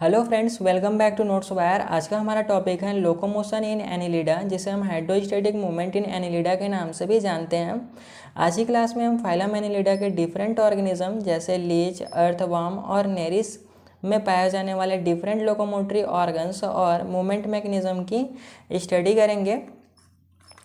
Hello friends, welcome back to Notes Wire. आज का हमारा टॉपिक है लोकोमोशन इन एनिलिडा, जिसे हम हाइड्रोस्टैटिक मूवमेंट इन एनिलिडा के नाम से भी जानते हैं। आज की क्लास में हम फाइलम एनिलिडा के डिफरेंट ऑर्गेनिज्म जैसे लीच, अर्थवर्म और नेरिस में पाए जाने वाले डिफरेंट लोकोमोटरी ऑर्गन्स और मूवमेंट मैकेनिज्म की स्टडी करेंगे।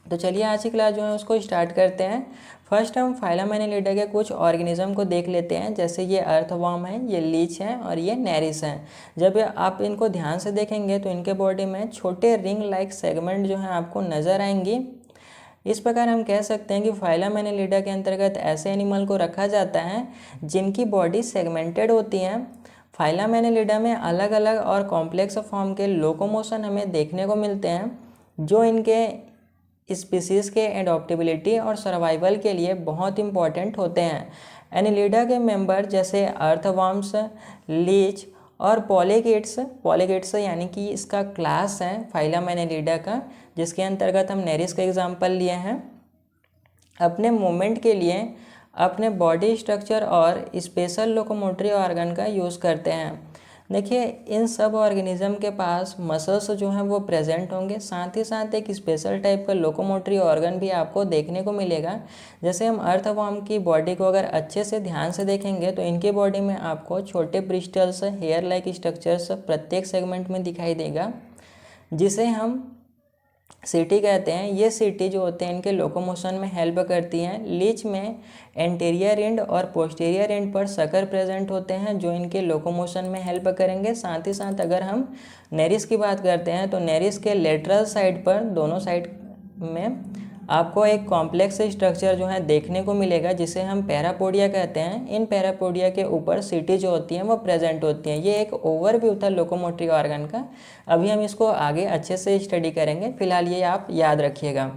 तो चलिए आज की क्लास जो है उसको स्टार्ट करते हैं। फर्स्ट हम फाइलम एनिलिडा के कुछ ऑर्गेनिज्म को देख लेते हैं, जैसे ये अर्थवर्म है, ये लीच है और ये नेरिस है। जब आप इनको ध्यान से देखेंगे तो इनके बॉडी में छोटे रिंग लाइक सेगमेंट जो हैं आपको नज़र आएंगी। इस प्रकार हम कह सकते हैं कि फाइलम एनिलिडा के अंतर्गत ऐसे एनिमल को रखा जाता है जिनकी बॉडी सेगमेंटेड होती है। फाइलम एनिलिडा में अलग अलग और कॉम्प्लेक्स फॉर्म के लोकोमोशन हमें देखने को मिलते हैं, जो इनके स्पीसीज़ के एडॉप्टेबिलिटी और सर्वाइवल के लिए बहुत इंपॉर्टेंट होते हैं। एनिलिडा के मेंबर जैसे अर्थवर्म्स, लीच और पॉलीगेट्स यानी कि इसका क्लास है फाइलम एनिलिडा का, जिसके अंतर्गत हम नेरिस का एग्जाम्पल लिए हैं, अपने मूवमेंट के लिए अपने बॉडी स्ट्रक्चर और स्पेशल लोकोमोटरी ऑर्गन का यूज़ करते हैं। देखिए, इन सब ऑर्गेनिज्म के पास मसल्स जो हैं वो प्रेजेंट होंगे, साथ ही साथ एक स्पेशल टाइप का लोकोमोटरी ऑर्गन भी आपको देखने को मिलेगा। जैसे हम अर्थवर्म की बॉडी को अगर अच्छे से ध्यान से देखेंगे तो इनकी बॉडी में आपको छोटे ब्रिस्टल्स, हेयर लाइक स्ट्रक्चर्स प्रत्येक सेगमेंट में दिखाई देगा, जिसे हम सीटी कहते हैं। ये सीटी जो होते हैं इनके लोकोमोशन में हेल्प करती हैं। लीच में एंटीरियर एंड और पोस्टीरियर एंड पर सकर प्रेजेंट होते हैं जो इनके लोकोमोशन में हेल्प करेंगे। साथ ही साथ अगर हम नेरिस की बात करते हैं तो नेरिस के लेटरल साइड पर दोनों साइड में आपको एक कॉम्प्लेक्स स्ट्रक्चर जो है देखने को मिलेगा, जिसे हम पैरापोडिया कहते हैं। इन पैरापोडिया के ऊपर सीटी जो होती हैं वो प्रेजेंट होती हैं। ये एक ओवरव्यू था लोकोमोटरी ऑर्गन का। अभी हम इसको आगे अच्छे से स्टडी करेंगे, फिलहाल ये आप याद रखिएगा।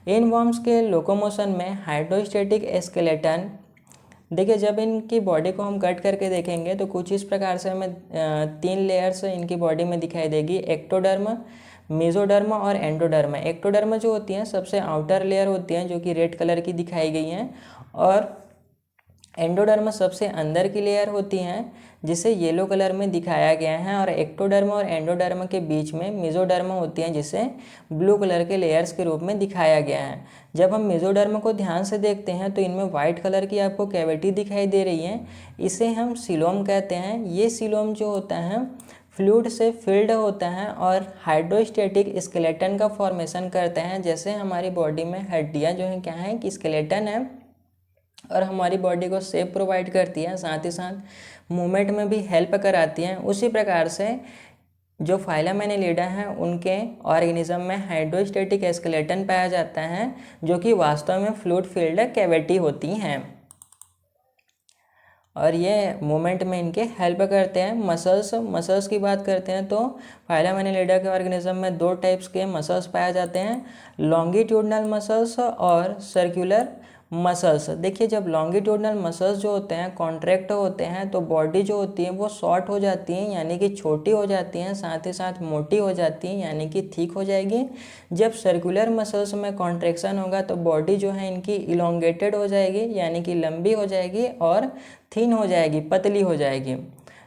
इन वर्म्स के लोकोमोशन में हाइड्रोस्टैटिक स्केलेटन, देखिए जब इनकी बॉडी को हम कट करके देखेंगे तो कुछ इस प्रकार से हमें 3 लेयर्स इनकी बॉडी में दिखाई देगी, एक्टोडर्म, मेसोडर्म और एंडोडर्म। एक्टोडर्म जो होती हैं सबसे आउटर लेयर होती हैं, जो कि रेड कलर की दिखाई गई हैं, और एंडोडर्म सबसे अंदर की लेयर होती हैं, जिसे येलो कलर में दिखाया गया है। और एक्टोडर्म और एंडोडर्म के बीच में मेसोडर्म होती हैं, जिसे ब्लू कलर के लेयर्स के रूप में दिखाया गया है। जब हम मेसोडर्म को ध्यान से देखते हैं तो इनमें वाइट कलर की आपको कैविटी दिखाई दे रही है, इसे हम सीलोम कहते हैं। ये सीलोम जो होता है फ्लूइड से फिल्ड होता है और हाइड्रोस्टैटिक स्केलेटन का फॉर्मेशन करते हैं। जैसे हमारी बॉडी में हड्डियाँ जो हैं क्या है कि स्केलेटन है और हमारी बॉडी को शेप प्रोवाइड करती है, साथ ही साथ मूवमेंट में भी हेल्प कराती हैं। उसी प्रकार से जो फाइलम एनिलिडा हैं उनके ऑर्गेनिज्म में हाइड्रोस्टैटिक स्केलेटन पाया जाता है, जो कि वास्तव में फ्लूइड फिल्ड कैविटी होती हैं और ये मूवमेंट में इनके हेल्प करते हैं। मसल्स की बात करते हैं तो फाइलम एनिलिडा के ऑर्गेनिज्म में 2 टाइप्स के मसल्स पाए जाते हैं, लॉन्गिट्यूडनल मसल्स और सर्कुलर मसल्स। देखिए, जब लॉन्गिट्यूडनल मसल्स जो होते हैं कॉन्ट्रैक्ट होते हैं तो बॉडी जो होती है वो शॉर्ट हो जाती है, यानी कि छोटी हो जाती हैं, साथ ही साथ मोटी हो जाती हैं, यानी कि थिक हो जाएगी। जब सर्कुलर मसल्स में कॉन्ट्रैक्शन होगा तो बॉडी जो है इनकी इलोंगेटेड हो जाएगी, यानी कि लंबी हो जाएगी और थिन हो जाएगी, पतली हो जाएगी।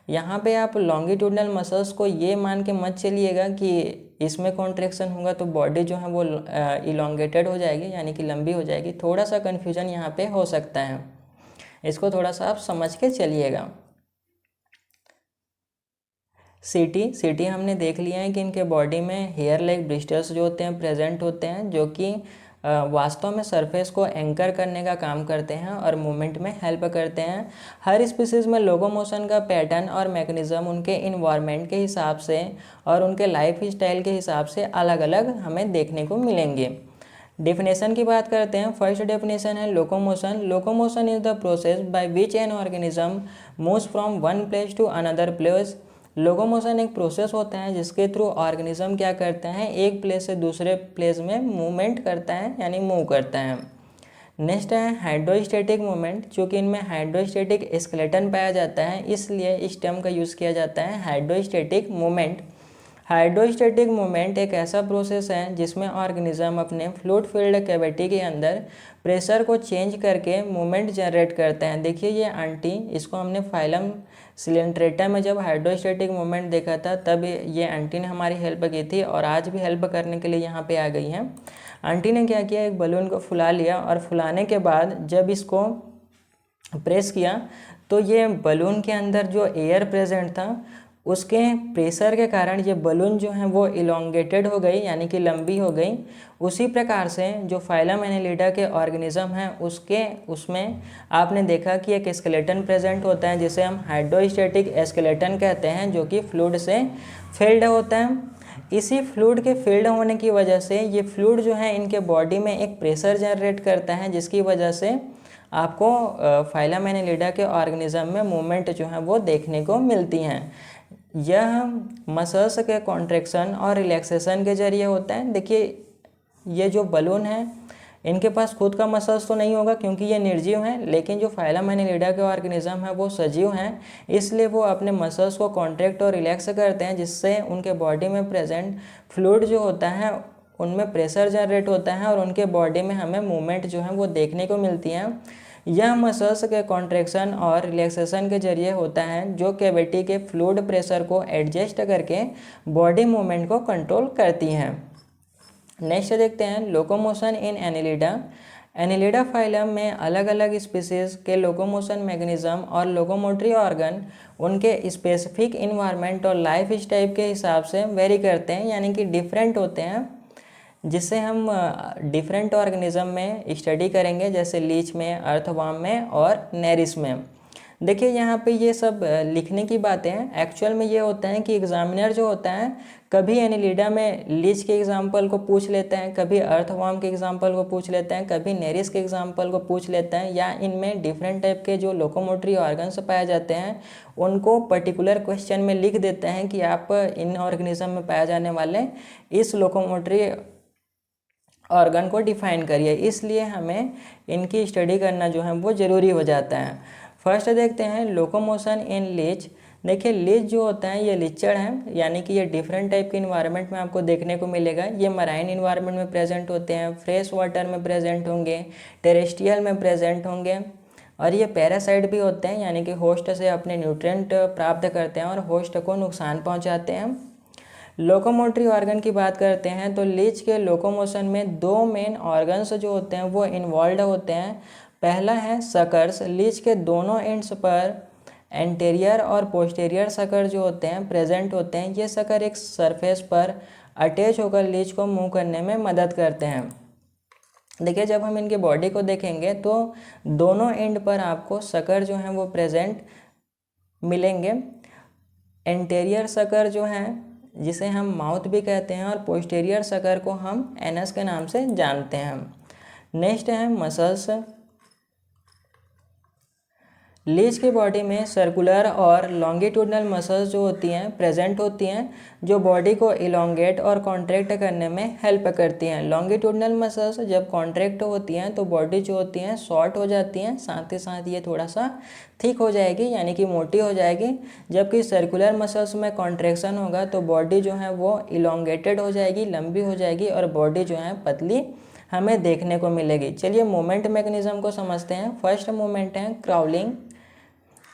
यहाँ पे आप लॉन्गिट्यूडनल मसल्स को ये मान के मत चलिएगा कि इसमें कॉन्ट्रैक्शन होगा तो बॉडी जो है वो इलोंगेटेड हो जाएगी, यानी कि लंबी हो जाएगी। थोड़ा सा कन्फ्यूजन यहाँ पे हो सकता है, इसको थोड़ा सा आप समझ के चलिएगा। सीटी हमने देख लिया है कि इनके बॉडी में हेयर लाइक ब्रिस्टल्स जो होते हैं प्रेजेंट होते हैं, जो कि वास्तव में सरफेस को एंकर करने का काम करते हैं और मूवमेंट में हेल्प करते हैं। हर स्पीसीज़ में लोकोमोशन का पैटर्न और मैकेनिज्म उनके इन्वायरमेंट के हिसाब से और उनके लाइफ स्टाइल के हिसाब से अलग अलग हमें देखने को मिलेंगे। डेफिनेशन की बात करते हैं। फर्स्ट डेफिनेशन है locomotion is the process by which an organism moves from one place to another place. Locomotion एक प्रोसेस होता है जिसके थ्रू ऑर्गेनिज्म क्या करता है, एक प्लेस से दूसरे प्लेस में मूवमेंट करता है, यानी मूव करता है। नेक्स्ट है हाइड्रोस्टैटिक मूवमेंट, चूँकि इनमें हाइड्रोस्टैटिक स्केलेटन पाया जाता है इसलिए इस टर्म का यूज़ किया जाता है हाइड्रोस्टैटिक मूवमेंट। हाइड्रोस्टैटिक मूवमेंट एक ऐसा प्रोसेस है जिसमें ऑर्गेनिज्म अपने फ्लूइड फिल्ड कैविटी के अंदर प्रेशर को चेंज करके मूवमेंट जनरेट करते हैं। देखिए ये आंटी, इसको हमने फाइलम सिलेंट्रेटा में जब हाइड्रोस्टैटिक मूवमेंट देखा था तब ये आंटी ने हमारी हेल्प की थी और आज भी हेल्प करने के लिए यहाँ पे आ गई हैं। आंटी ने क्या किया, एक बलून को फुला लिया और फुलाने के बाद जब इसको प्रेस किया तो ये बलून के अंदर जो एयर प्रेजेंट था उसके प्रेशर के कारण ये बलून जो है वो इलोंगेटेड हो गई, यानी कि लंबी हो गई। उसी प्रकार से जो फाइलम एनिलिडा के ऑर्गेनिज्म हैं उसमें आपने देखा कि एक स्केलेटन प्रेजेंट होता है जिसे हम हाइड्रोस्टैटिक स्केलेटन कहते हैं, जो कि फ्लूइड से फिल्ड होता है। इसी फ्लूइड के फिल्ड होने की वजह से ये फ्लूइड जो है इनके बॉडी में एक प्रेशर जनरेट करता है, जिसकी वजह से आपको फाइलम एनिलिडा के ऑर्गेनिज्म में मूवमेंट जो है वो देखने को मिलती हैं। यह मसल्स के कॉन्ट्रैक्शन और रिलैक्सेशन के जरिए होता है। देखिए ये जो बलून है इनके पास खुद का मसल्स तो नहीं होगा क्योंकि ये निर्जीव हैं, लेकिन जो फाइलम एनिलिडा के ऑर्गेनिज्म है वो सजीव हैं, इसलिए वो अपने मसल्स को कॉन्ट्रैक्ट और रिलैक्स करते हैं, जिससे उनके बॉडी में प्रेजेंट फ्लूइड जो होता है उनमें प्रेशर जनरेट होता है और उनके बॉडी में हमें मूवमेंट जो है वो देखने को मिलती है। यह मसल्स के कॉन्ट्रैक्शन और रिलैक्सेशन के जरिए होता है, जो कैविटी के फ्लूइड प्रेशर को एडजस्ट करके बॉडी मूवमेंट को कंट्रोल करती हैं। नेक्स्ट देखते हैं लोकोमोशन इन एनिलिडा। एनिलिडा फाइलम में अलग अलग स्पीसीज के लोकोमोशन मैकेनिज्म और लोकोमोटरी ऑर्गन उनके स्पेसिफिक इन्वायरमेंट और लाइफ स्टाइल के हिसाब से वेरी करते हैं, यानी कि डिफरेंट होते हैं, जिससे हम डिफरेंट ऑर्गेनिज्म में स्टडी करेंगे, जैसे लीच में, अर्थवर्म में और नेरिस में। देखिए यहाँ पे ये सब लिखने की बातें हैं। एक्चुअल में ये होता है कि एग्जामिनर जो होता है कभी एनिलिडा में लीच के एग्जाम्पल को पूछ लेता है, कभी अर्थवर्म के एग्जाम्पल को पूछ लेता है, कभी नेरिस के एग्जाम्पल को पूछ लेता है, या इनमें डिफरेंट टाइप के जो लोकोमोटरी ऑर्गन्स पाए जाते हैं उनको पर्टिकुलर क्वेश्चन में लिख देते हैं कि आप इन ऑर्गेनिज्म में पाए जाने वाले इस लोकोमोटरी ऑर्गन को डिफाइन करिए। इसलिए हमें इनकी स्टडी करना जो है वो ज़रूरी हो जाता है। फर्स्ट देखते हैं लोकोमोशन इन लीच। देखिए लीच जो होता है ये लिचड़ है, यानी कि ये डिफरेंट टाइप के इन्वायरमेंट में आपको देखने को मिलेगा। ये मराइन इन्वायरमेंट में प्रेजेंट होते हैं, फ्रेश वाटर में प्रेजेंट होंगे, टेरेस्ट्रियल में प्रेजेंट होंगे, और ये पैरासाइट भी होते हैं, यानी कि होस्ट से अपने न्यूट्रिएंट प्राप्त करते हैं और होस्ट को नुकसान पहुँचाते हैं। लोकोमोटरी ऑर्गन की बात करते हैं तो लीच के लोकोमोशन में दो मेन ऑर्गन्स जो होते हैं वो इन्वॉल्व होते हैं। पहला है सकर्स। लीच के दोनों एंड्स पर एंटीरियर और पोस्टीरियर सकर जो होते हैं प्रेजेंट होते हैं। ये सकर एक सरफेस पर अटैच होकर लीच को मूव करने में मदद करते हैं। देखिए जब हम इनके बॉडी को देखेंगे तो दोनों एंड पर आपको सकर जो हैं वो प्रेजेंट मिलेंगे। एंटीरियर सकर जो हैं जिसे हम माउथ भी कहते हैं और पोस्टीरियर सकर को हम एनस के नाम से जानते हैं। नेक्स्ट है मसल्स। लीच की बॉडी में सर्कुलर और लॉन्गिट्यूडनल मसल्स जो होती हैं प्रेजेंट होती हैं, जो बॉडी को इलोंगेट और कॉन्ट्रैक्ट करने में हेल्प करती हैं। लॉन्गिट्यूडनल मसल्स जब कॉन्ट्रैक्ट होती हैं तो बॉडी जो होती हैं शॉर्ट हो जाती हैं, साथ ही साथ ये थोड़ा सा थिक हो जाएगी, यानी कि मोटी हो जाएगी। जबकि सर्कुलर मसल्स में कॉन्ट्रैक्शन होगा तो बॉडी जो है वो इलोंगेटेड हो जाएगी, लंबी हो जाएगी, और बॉडी जो है पतली हमें देखने को मिलेगी। चलिए मूवमेंट मैकेनिज्म को समझते हैं। फर्स्ट मूवमेंट है क्राउलिंग।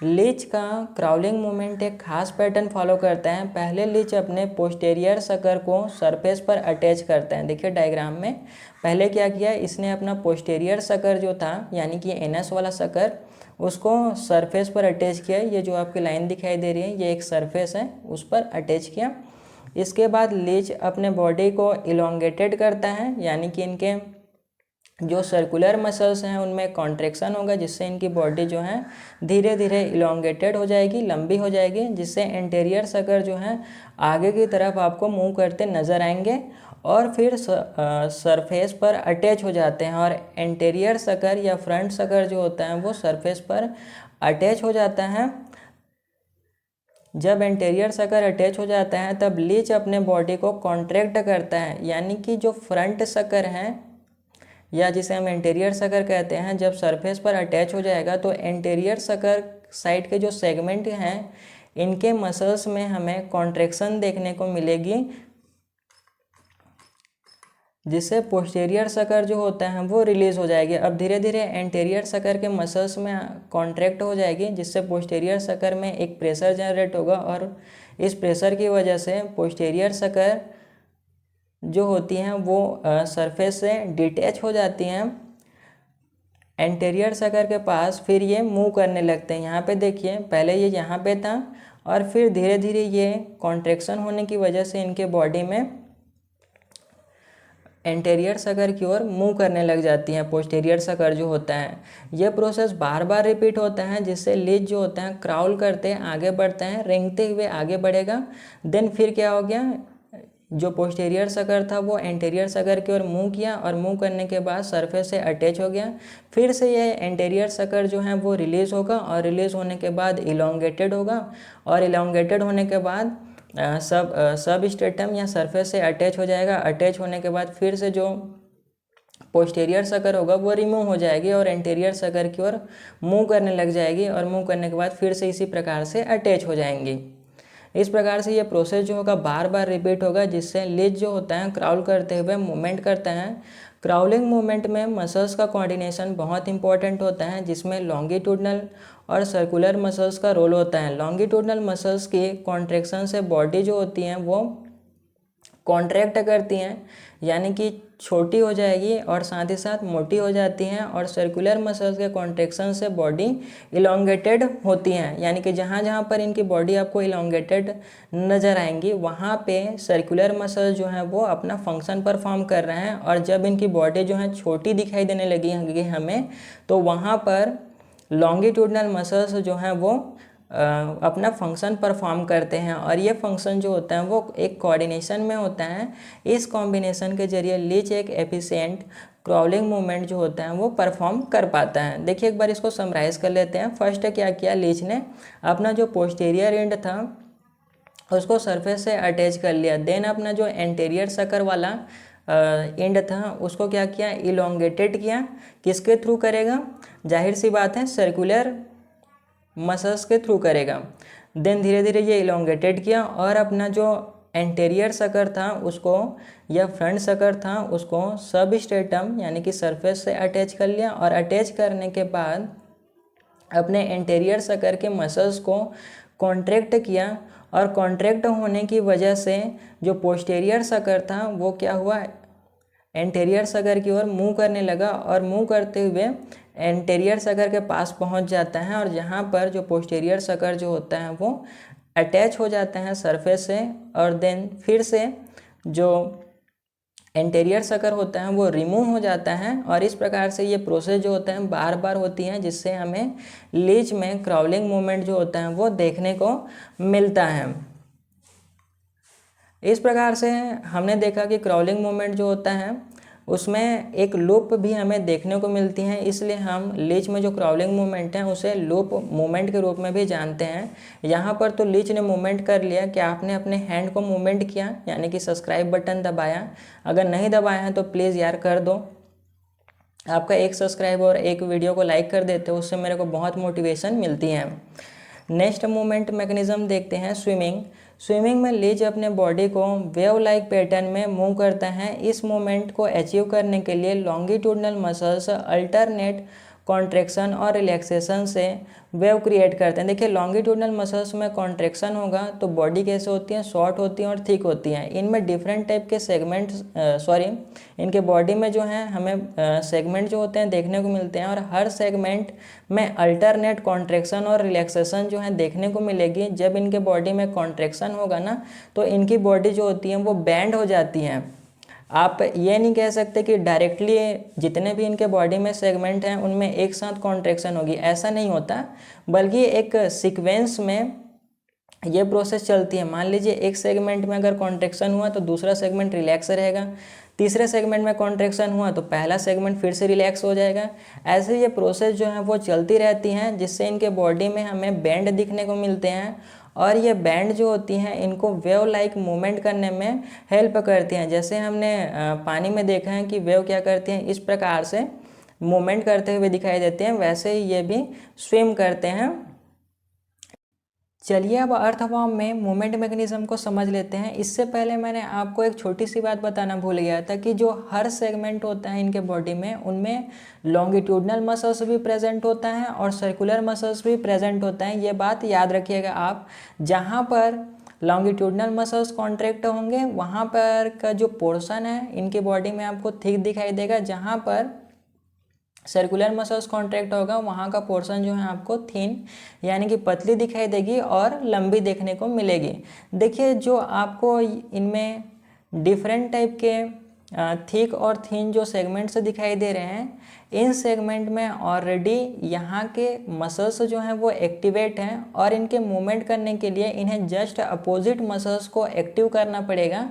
लीच का क्राउलिंग मूवमेंट एक खास पैटर्न फॉलो करता है। पहले लीच अपने पोस्टीरियर सकर को सरफेस पर अटैच करते हैं। देखिए डायग्राम में पहले क्या किया, इसने अपना पोस्टीरियर सकर जो था यानी कि एनस वाला सकर उसको सरफेस पर अटैच किया। ये जो आपकी लाइन दिखाई दे रही है ये एक सरफेस है, उस पर अटैच किया। इसके बाद लीच अपने बॉडी को इलोंगेटेड करता है, यानी कि इनके जो सर्कुलर मसल्स हैं उनमें कॉन्ट्रैक्शन होगा, जिससे इनकी बॉडी जो है धीरे धीरे इलोंगेटेड हो जाएगी, लंबी हो जाएगी, जिससे एंटीरियर सकर जो है आगे की तरफ आपको मूव करते नज़र आएंगे और फिर सरफेस पर अटैच हो जाते हैं। और एंटीरियर सकर या फ्रंट सकर जो होता है वो सरफेस पर अटैच हो जाता है। जब एंटीरियर सकर अटैच हो जाता है तब लीच अपने बॉडी को कॉन्ट्रैक्ट करता है, यानी कि जो फ्रंट सकर हैं या जिसे हम एंटीरियर सकर कहते हैं, जब सरफेस पर अटैच हो जाएगा तो एंटीरियर सकर साइड के जो सेगमेंट हैं इनके मसल्स में हमें कॉन्ट्रैक्शन देखने को मिलेगी। जिससे पोस्टीरियर सकर जो होता है वो रिलीज़ हो जाएगी। अब धीरे धीरे एंटीरियर सकर के मसल्स में कॉन्ट्रैक्ट हो जाएगी, जिससे पोस्टीरियर सकर में एक प्रेशर जनरेट होगा और इस प्रेशर की वजह से पोस्टीरियर सकर जो होती हैं वो सरफेस से डिटैच हो जाती हैं एंटीरियर सकर के पास। फिर ये मूव करने लगते हैं। यहाँ पे देखिए, पहले ये यहाँ पे था और फिर धीरे धीरे ये कॉन्ट्रैक्शन होने की वजह से इनके बॉडी में एंटीरियर सकर की ओर मूव करने लग जाती हैं पोस्टीरियर सकर जो होता है। यह प्रोसेस बार बार रिपीट होता है, जिससे लीज जो होता है क्राउल करते हैं, आगे बढ़ते हैं, रेंगते हुए आगे बढ़ेगा। देन फिर क्या हो गया, जो पोस्टीरियर सकर था वो एंटीरियर सकर की ओर मूव किया और मूव करने के बाद सरफेस से अटैच हो गया। फिर से ये एंटीरियर सकर जो है वो रिलीज़ होगा और रिलीज़ होने के बाद इलोंगेटेड होगा और इलोंगेटेड होने के बाद सब स्ट्रेटम या सरफेस से अटैच हो जाएगा। अटैच होने के बाद फिर से जो पोस्टीरियर सकर होगा वो रिमूव हो जाएगी और एंटीरियर सकर की ओर मूव करने लग जाएगी और मूव करने के बाद फिर से इसी प्रकार से अटैच हो जाएंगी। इस प्रकार से ये प्रोसेस जो होगा बार बार रिपीट होगा, जिससे लीज जो होता है क्राउल करते हुए मूवमेंट करता है। क्राउलिंग मूवमेंट में मसल्स का कोऑर्डिनेशन बहुत इंपॉर्टेंट होता है, जिसमें लॉन्गिट्यूडनल और सर्कुलर मसल्स का रोल होता है। लॉन्गिट्यूडनल मसल्स की कॉन्ट्रैक्शन से बॉडी जो होती हैं वो कॉन्ट्रैक्ट करती हैं, यानी कि छोटी हो जाएगी और साथ ही साथ मोटी हो जाती हैं। और सर्कुलर मसल्स के कॉन्ट्रैक्शन से बॉडी इलोंगेटेड होती हैं, यानी कि जहाँ जहाँ पर इनकी बॉडी आपको इलोंगेटेड नज़र आएंगी वहाँ पे सर्कुलर मसल्स जो हैं वो अपना फंक्शन परफॉर्म कर रहे हैं। और जब इनकी बॉडी जो है छोटी दिखाई देने लगी हमें, तो वहाँ पर लॉन्गिट्यूडनल मसल्स जो हैं वो अपना फंक्शन परफॉर्म करते हैं। और ये फंक्शन जो होता है वो एक कोऑर्डिनेशन में होता है। इस कॉम्बिनेशन के जरिए लीच एक एफिशिएंट क्राउलिंग मूवमेंट जो होता है वो परफॉर्म कर पाता है। देखिए एक बार इसको समराइज़ कर लेते हैं। फर्स्ट क्या किया, लीच ने अपना जो पोस्टीरियर एंड था उसको सरफेस से अटैच कर लिया। देन अपना जो एंटीरियर सकर वाला एंड था उसको क्या किया, इलोंगेटेड किया। किसके थ्रू करेगा, जाहिर सी बात है सर्कुलर मसल्स के थ्रू करेगा। देन धीरे धीरे ये इलोंगेटेड किया और अपना जो एंटीरियर सकर था उसको या फ्रंट सकर था उसको सब स्ट्रेटम यानी कि सरफेस से अटैच कर लिया। और अटैच करने के बाद अपने एंटीरियर सकर के मसल्स को कॉन्ट्रैक्ट किया और कॉन्ट्रैक्ट होने की वजह से जो पोस्टीरियर सकर था वो क्या हुआ, एंटीरियर सकर की ओर मूव करने लगा और मूव करते हुए एंटीरियर सकर के पास पहुंच जाता है। और जहां पर जो पोस्टीरियर सकर जो होता है वो अटैच हो जाता है सरफेस से और देन फिर से जो एंटीरियर सकर होता है वो रिमूव हो जाता है। और इस प्रकार से ये प्रोसेस जो होता है बार बार होती है, जिससे हमें लीच में क्राउलिंग मूवमेंट जो होता है वो देखने को मिलता है। इस प्रकार से हमने देखा कि क्राउलिंग मूवमेंट जो होता है उसमें एक लूप भी हमें देखने को मिलती है, इसलिए हम लीच में जो क्राउलिंग मूवमेंट है उसे लूप मूवमेंट के रूप में भी जानते हैं। यहाँ पर तो लीच ने मूवमेंट कर लिया कि आपने अपने हैंड को मूवमेंट किया, यानी कि सब्सक्राइब बटन दबाया। अगर नहीं दबाया है तो प्लीज़ यार कर दो। आपका एक सब्सक्राइब और एक वीडियो को लाइक कर देते हो, उससे मेरे को बहुत मोटिवेशन मिलती है। नेक्स्ट मूवमेंट मैकेनिज्म देखते हैं स्विमिंग। स्विमिंग में लीच अपने बॉडी को वेव लाइक पैटर्न में मूव करता है। इस मूवमेंट को अचीव करने के लिए लॉन्गिट्यूडनल मसल्स अल्टरनेट कॉन्ट्रैक्शन और रिलैक्सेशन से वेव क्रिएट करते हैं। देखिए लॉन्गिट्यूडनल मसल्स में कॉन्ट्रैक्शन होगा तो बॉडी कैसे होती है, शॉर्ट होती है और थिक होती हैं। इनमें डिफरेंट टाइप के सेगमेंट्स इनके बॉडी में जो है हमें सेगमेंट जो होते हैं देखने को मिलते हैं। और हर सेगमेंट में अल्टरनेट कॉन्ट्रैक्शन और रिलैक्सेशन जो है देखने को मिलेगी। जब इनके बॉडी में कॉन्ट्रैक्शन होगा ना तो इनकी बॉडी जो होती है वो बैंड हो जाती हैं। आप ये नहीं कह सकते कि डायरेक्टली जितने भी इनके बॉडी में सेगमेंट हैं उनमें एक साथ कॉन्ट्रैक्शन होगी, ऐसा नहीं होता, बल्कि एक सीक्वेंस में ये प्रोसेस चलती है। मान लीजिए एक सेगमेंट में अगर कॉन्ट्रैक्शन हुआ तो दूसरा सेगमेंट रिलैक्स रहेगा, तीसरे सेगमेंट में कॉन्ट्रैक्शन हुआ तो पहला सेगमेंट फिर से रिलैक्स हो जाएगा। ऐसे ये प्रोसेस जो है वो चलती रहती हैं, जिससे इनके बॉडी में हमें बैंड दिखने को मिलते हैं। और ये बैंड जो होती हैं इनको वेव लाइक मूवमेंट करने में हेल्प करती हैं। जैसे हमने पानी में देखा है कि वेव क्या करती हैं, इस प्रकार से मूवमेंट करते हुए दिखाई देते हैं, वैसे ही ये भी स्विम करते हैं। चलिए अब अर्थवॉर्म में मूवमेंट मैकेनिज्म को समझ लेते हैं। इससे पहले मैंने आपको एक छोटी सी बात बताना भूल गया था कि जो हर सेगमेंट होता है इनके बॉडी में, उनमें लॉन्गिट्यूडनल मसल्स भी प्रेजेंट होता है और सर्कुलर मसल्स भी प्रेजेंट होता है। ये बात याद रखिएगा आप। जहाँ पर लॉन्गिट्यूडनल मसल्स कॉन्ट्रैक्ट होंगे वहाँ पर का जो पोर्शन है इनकी बॉडी में आपको थिक दिखाई देगा, जहाँ पर सर्कुलर मसल्स कॉन्ट्रैक्ट होगा वहाँ का पोर्शन जो है आपको थिन यानी कि पतली दिखाई देगी और लंबी देखने को मिलेगी। देखिए जो आपको इनमें डिफरेंट टाइप के थिक और थिन जो सेगमेंट्स दिखाई दे रहे हैं, इन सेगमेंट में ऑलरेडी यहाँ के मसल्स जो हैं वो एक्टिवेट हैं और इनके मूवमेंट करने के लिए इन्हें जस्ट अपोजिट मसल्स को एक्टिव करना पड़ेगा।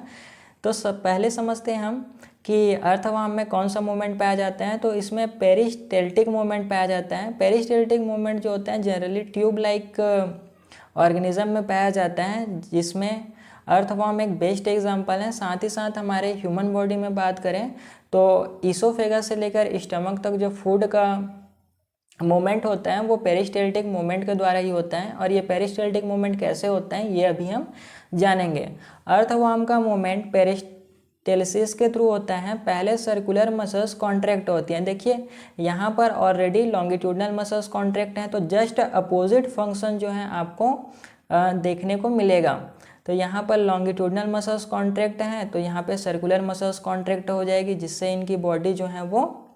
तो पहले समझते हैं हम कि अर्थवॉर्म में कौन सा मूवमेंट पाया जाता है। तो इसमें पेरिस्टेल्टिक मूवमेंट पाया जाता है। पेरिस्टेल्टिक मूवमेंट जो होता है जनरली ट्यूब लाइक ऑर्गेनिज्म में पाया जाता है, जिसमें अर्थवॉर्म एक बेस्ट एग्जांपल है। साथ ही साथ हमारे ह्यूमन बॉडी में बात करें तो ईसोफेगस से लेकर स्टमक तक जो फूड का मूवमेंट होता है वो पेरिस्टेल्टिक मूवमेंट के द्वारा ही होता है। और ये पेरिस्टेल्टिक मूवमेंट कैसे होता है ये अभी हम जानेंगे। अर्थवॉर्म का मूवमेंट पेरिस्टेल्सिस के थ्रू होता है। पहले सर्कुलर मसल्स कॉन्ट्रैक्ट होती हैं। देखिए यहाँ पर ऑलरेडी लॉन्गिट्यूडनल मसल्स कॉन्ट्रैक्ट हैं, तो जस्ट अपोजिट फंक्शन जो है आपको देखने को मिलेगा। तो यहाँ पर लॉन्गिट्यूडनल मसल्स कॉन्ट्रैक्ट हैं तो यहाँ पे सर्कुलर मसल्स कॉन्ट्रैक्ट हो जाएगी, जिससे इनकी बॉडी जो है वो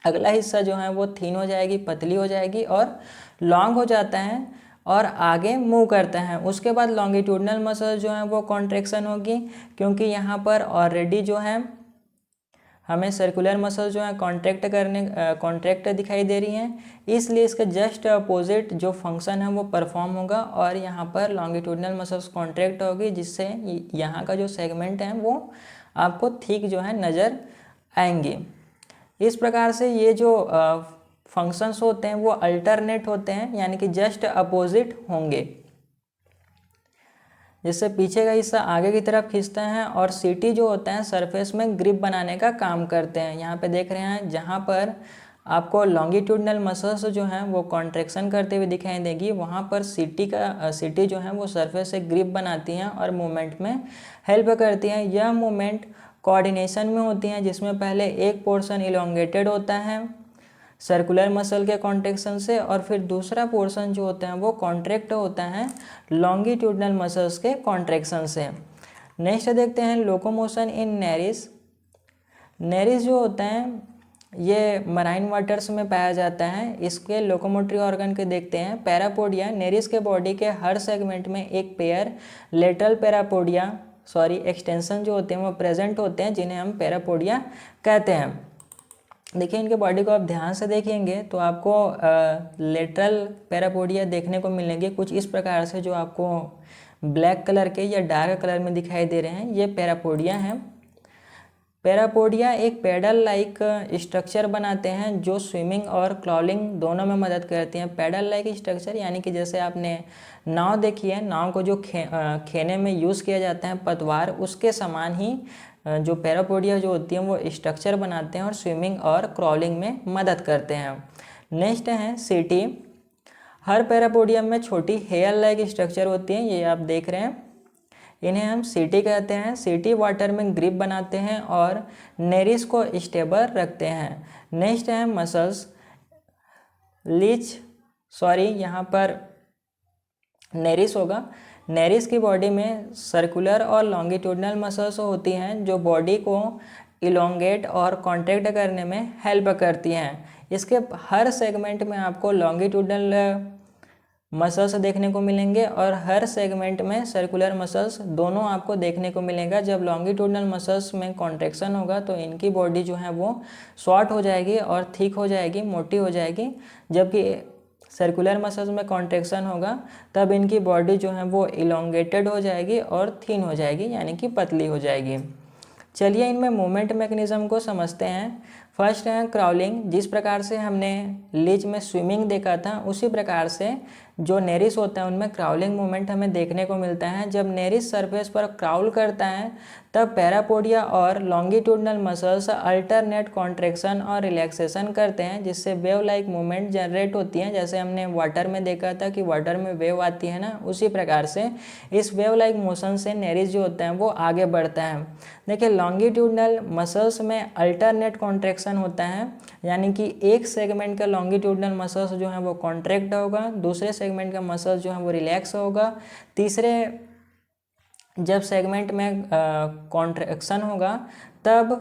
अगला हिस्सा जो है वो थिन हो जाएगी, पतली हो जाएगी और लॉन्ग हो जाता है और आगे मूव करता है। उसके बाद लॉन्गिट्यूडनल मसल जो है वो कॉन्ट्रैक्शन होगी, क्योंकि यहाँ पर ऑलरेडी जो है हमें सर्कुलर मसल जो है कॉन्ट्रैक्ट दिखाई दे रही हैं, इसलिए इसके जस्ट अपोजिट जो फंक्शन है वो परफॉर्म होगा और यहाँ पर लॉन्गिट्यूडनल मसल्स कॉन्ट्रैक्ट होगी, जिससे यहाँ का जो सेगमेंट है वो आपको थिक जो है नज़र आएंगी। इस प्रकार से ये जो फंक्शंस होते हैं वो अल्टरनेट होते हैं, यानी कि जस्ट अपोजिट होंगे। जिससे पीछे का हिस्सा आगे की तरफ खींचता है और सीटी जो होता है सरफेस में ग्रिप बनाने का काम करते हैं। यहाँ पे देख रहे हैं जहाँ पर आपको लॉन्गिट्यूडनल मसल्स जो हैं वो कॉन्ट्रैक्शन करते हुए दिखाई देगी, वहाँ पर सीटी जो है वो सरफेस से ग्रिप बनाती हैं और मूवमेंट में हेल्प करती हैं। यह मूवमेंट कोऑर्डिनेशन में होती हैं, जिसमें पहले एक पोर्शन इलोंगेटेड होता है सर्कुलर मसल के कॉन्ट्रैक्शन से और फिर दूसरा पोर्शन जो होता है वो कॉन्ट्रैक्ट होता है लॉन्गिट्यूडनल मसल्स के कॉन्ट्रैक्शन से। नेक्स्ट देखते हैं लोकोमोशन इन नेरिस। नेरिस जो होता है ये मराइन वाटर्स में पाया जाता है। इसके लोकोमोटरी ऑर्गन के देखते हैं पैरापोडिया। नेरिस के बॉडी के हर सेगमेंट में एक पेयर लेटरल पैरापोडिया एक्सटेंशन जो होते हैं वो प्रेजेंट होते हैं, जिन्हें हम पैरापोडिया कहते हैं। देखिए इनके बॉडी को आप ध्यान से देखेंगे तो आपको लेटरल पैरापोडिया देखने को मिलेंगे कुछ इस प्रकार से, जो आपको ब्लैक कलर के या डार्क कलर में दिखाई दे रहे हैं, ये पैरापोडिया हैं। पैरापोडिया एक पैडल लाइक स्ट्रक्चर बनाते हैं जो स्विमिंग और क्राउलिंग दोनों में मदद करती हैं। पैडल लाइक स्ट्रक्चर यानी कि जैसे आपने नाव देखी है, नाव को जो खेने में यूज़ किया जाता है पतवार, उसके समान ही जो पैरापोडिया जो होती हैं वो स्ट्रक्चर बनाते हैं और स्विमिंग और क्रॉलिंग में मदद करते हैं। नेक्स्ट है सीटी। हर पैरापोडियम में छोटी हेयर लाइक स्ट्रक्चर होती हैं, ये आप देख रहे हैं, इन्हें हम सीटी कहते हैं। सीटी वाटर में ग्रिप बनाते हैं और नेरिस को स्टेबल रखते हैं। नेक्स्ट है मसल्स। यहाँ पर नेरिस होगा। नेरिस की बॉडी में सर्कुलर और लॉन्गिट्यूडनल मसल्स होती हैं जो बॉडी को इलोंगेट और कॉन्ट्रैक्ट करने में हेल्प करती हैं। इसके हर सेगमेंट में आपको लॉन्गिट्यूडनल मसल्स देखने को मिलेंगे और हर सेगमेंट में सर्कुलर मसल्स दोनों आपको देखने को मिलेगा। जब लॉन्गिट्यूडनल मसल्स में कॉन्ट्रैक्शन होगा तो इनकी बॉडी जो है वो शॉर्ट हो जाएगी और थिक हो जाएगी, मोटी हो जाएगी, जबकि सर्कुलर मसल्स में कॉन्ट्रैक्शन होगा तब इनकी बॉडी जो है वो इलोंगेटेड हो जाएगी और थिन हो जाएगी, यानी कि पतली हो जाएगी। चलिए इनमें मूवमेंट मैकेनिज्म को समझते हैं। फर्स्ट है क्राउलिंग। जिस प्रकार से हमने लीच में स्विमिंग देखा था, उसी प्रकार से जो नेरिस होता है उनमें क्राउलिंग मूवमेंट हमें देखने को मिलता है। जब नेरिस सरफेस पर क्राउल करता है तब पैरापोडिया और लॉन्गिट्यूडनल मसल्स अल्टरनेट कॉन्ट्रैक्शन और रिलैक्सेशन करते हैं, जिससे वेव लाइक मूवमेंट जनरेट होती हैं। जैसे हमने वाटर में देखा था कि वाटर में वेव आती है ना, उसी प्रकार से इस वेव लाइक मोशन से नेरिस जो होता है वो आगे बढ़ता है। देखिए लॉन्गिट्यूडनल मसल्स में अल्टरनेट कॉन्ट्रैक्शन होता है, यानी कि एक सेगमेंट का लॉन्गिट्यूडनल मसल्स जो है वो कॉन्ट्रैक्ट होगा, दूसरे सेगमेंट का मसल्स जो है वो रिलैक्स होगा, तीसरे जब सेगमेंट में कॉन्ट्रैक्शन होगा तब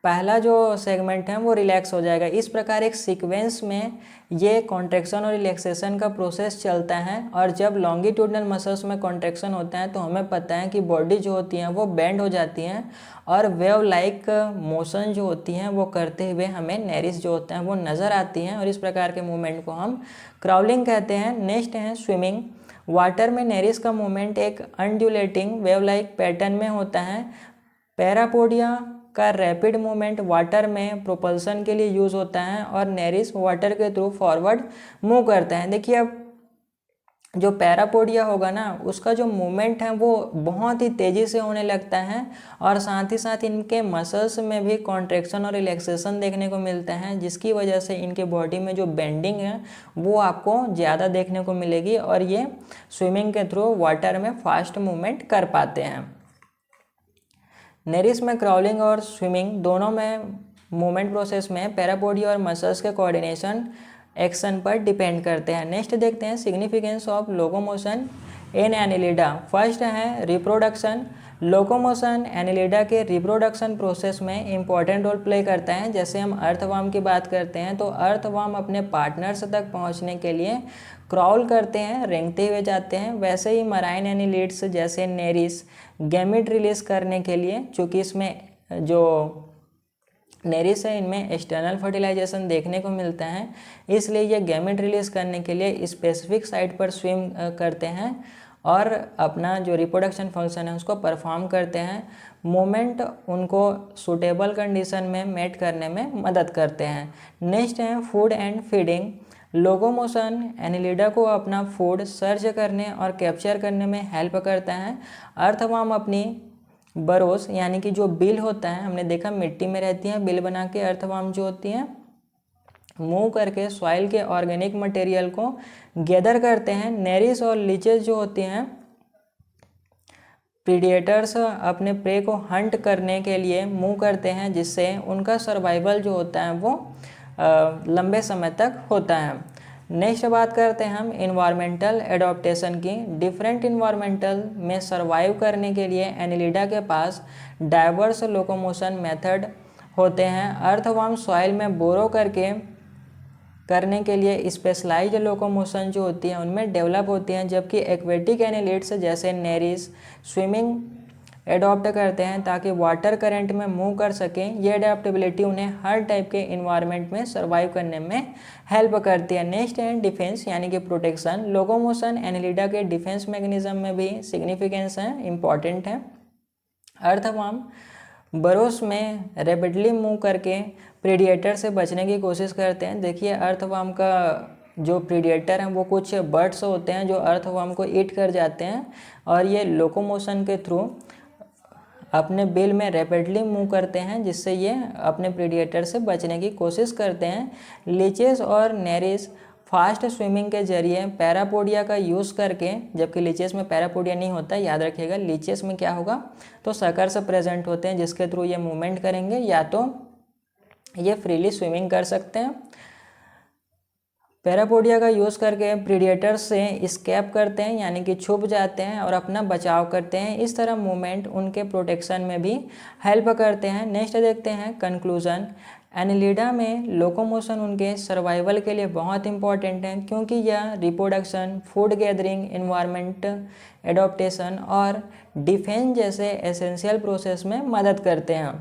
पहला जो सेगमेंट है वो रिलैक्स हो जाएगा। इस प्रकार एक सीक्वेंस में ये कॉन्ट्रैक्शन और रिलैक्सेशन का प्रोसेस चलता है। और जब लॉन्गिट्यूडनल मसल्स में कॉन्ट्रैक्शन होता है तो हमें पता है कि बॉडी जो होती है वो बेंड हो जाती हैं और वेव लाइक मोशन जो होती हैं वो करते हुए हमें नेरिस जो होता है वो नज़र आती हैं, और इस प्रकार के मूवमेंट को हम क्राउलिंग कहते हैं। नेक्स्ट है स्विमिंग। वाटर में नेरिस का मूवमेंट एक अनड्यूलेटिंग वेव लाइक पैटर्न में होता है। पैरापोडिया का रैपिड मूवमेंट वाटर में प्रोपल्सन के लिए यूज़ होता है और नेरिस वाटर के थ्रू फॉरवर्ड मूव करता है। देखिए अब जो पैरापोडिया होगा ना उसका जो मूवमेंट है वो बहुत ही तेज़ी से होने लगता है और साथ ही साथ इनके मसल्स में भी कॉन्ट्रैक्शन और रिलैक्सेशन देखने को मिलता है, जिसकी वजह से इनके बॉडी में जो बेंडिंग है वो आपको ज़्यादा देखने को मिलेगी और ये स्विमिंग के थ्रू वाटर में फास्ट मूवमेंट कर पाते हैं। नेरिस में क्राउलिंग और स्विमिंग दोनों में मूवमेंट प्रोसेस में पैरापोडिया और मसल्स के कोऑर्डिनेशन एक्शन पर डिपेंड करते हैं। नेक्स्ट देखते हैं significance of locomotion in Annelida. First है रिप्रोडक्शन। लोकोमोशन एनिलिडा के रिप्रोडक्शन प्रोसेस में इंपॉर्टेंट रोल प्ले करता है। जैसे हम अर्थवर्म की बात करते हैं तो अर्थवर्म अपने पार्टनर्स तक पहुंचने के लिए क्रॉल करते हैं, रेंगते हुए जाते हैं। वैसे ही मराइन एनिलिड्स जैसे नेरिस गैमेट रिलीज करने के लिए, चूँकि इसमें जो नेरिस है इनमें एक्सटर्नल फर्टिलाइजेशन देखने को मिलता है, इसलिए ये गैमेट रिलीज करने के लिए स्पेसिफिक साइट पर स्विम करते हैं और अपना जो रिप्रोडक्शन फंक्शन है उसको परफॉर्म करते हैं। मोमेंट उनको सूटेबल कंडीशन में मेट करने में मदद करते हैं। नेक्स्ट है food and feeding. Locomotion Annelida को अपना फूड सर्च करने और कैप्चर करने में हेल्प करता है। अर्थवर्म अपनी बरोस यानी कि जो बिल होता है, हमने देखा मिट्टी में रहती हैं, बिल बना के अर्थवर्म जो होती हैं मूव करके सॉइल के ऑर्गेनिक मटेरियल को गैदर करते हैं। नेरिस और लीचेस जो होती हैं प्रीडेटर्स अपने प्रे को हंट करने के लिए मूव करते हैं, जिससे उनका सर्वाइवल जो होता है वो लंबे समय तक होता है। नेक्स्ट बात करते हैं हम इन्वायरमेंटल एडॉप्टेशन की। डिफरेंट इन्वायरमेंटल में सर्वाइव करने के लिए एनिलिडा के पास डाइवर्स लोकोमोशन मेथड होते हैं। अर्थवर्म सॉइल में बोरो करने के लिए स्पेशलाइज्ड लोकोमोशन जो होती है उनमें डेवलप होती हैं, जबकि एक्वेटिक एनिलिड्स जैसे नेरिस स्विमिंग एडॉप्ट करते हैं ताकि वाटर करंट में मूव कर सकें। ये अडेप्टेबिलिटी उन्हें हर टाइप के इन्वायरमेंट में सर्वाइव करने में हेल्प करती है। नेक्स्ट है डिफेंस यानी कि प्रोटेक्शन। लोकोमोशन एनिलिडा के डिफेंस मैकेनिज्म में भी सिग्निफिकेंस है, इम्पॉर्टेंट है। अर्थवर्म बरोस में रैपिडली मूव करके प्रीडेटर से बचने की कोशिश करते हैं। देखिए अर्थवर्म का जो प्रीडेटर हैं वो कुछ बर्ड्स होते हैं जो अर्थवर्म को ईट कर जाते हैं और ये लोकोमोशन के थ्रू अपने बिल में रैपिडली मूव करते हैं, जिससे ये अपने प्रीडेटर से बचने की कोशिश करते हैं। लीचेस और नेरिस फास्ट स्विमिंग के जरिए पैरापोडिया का यूज़ करके, जबकि लीचेस में पैरापोडिया नहीं होता, याद रखिएगा। लीचेस में क्या होगा तो सकर्स प्रेजेंट होते हैं जिसके थ्रू ये मूवमेंट करेंगे, या तो ये फ्रीली स्विमिंग कर सकते हैं। पैरापोडिया का यूज़ करके प्रीडेटर से स्केप करते हैं यानी कि छुप जाते हैं और अपना बचाव करते हैं। इस तरह मूवमेंट उनके प्रोटेक्शन में भी हेल्प करते हैं। नेक्स्ट देखते हैं कंक्लूजन। एनिलिडा में लोकोमोशन उनके सर्वाइवल के लिए बहुत इंपॉर्टेंट है, क्योंकि यह reproduction, food gathering, environment adaptation और डिफेंस जैसे एसेंशियल प्रोसेस में मदद करते हैं।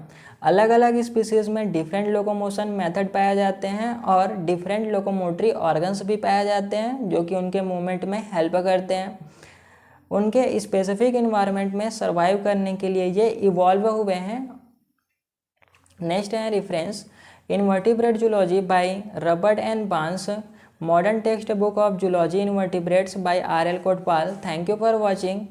अलग अलग स्पीसीज में डिफरेंट लोकोमोशन मेथड पाए जाते हैं और डिफरेंट लोकोमोटरी ऑर्गन्स भी पाए जाते हैं जो कि उनके मूवमेंट में हेल्प करते हैं। उनके स्पेसिफिक इन्वायरमेंट में सर्वाइव करने के लिए ये इवॉल्व हुए हैं। नेक्स्ट है reference invertebrate zoology by Ruppert and Barnes, modern textbook of zoology invertebrates by R.L. Kotpal. Thank you for watching.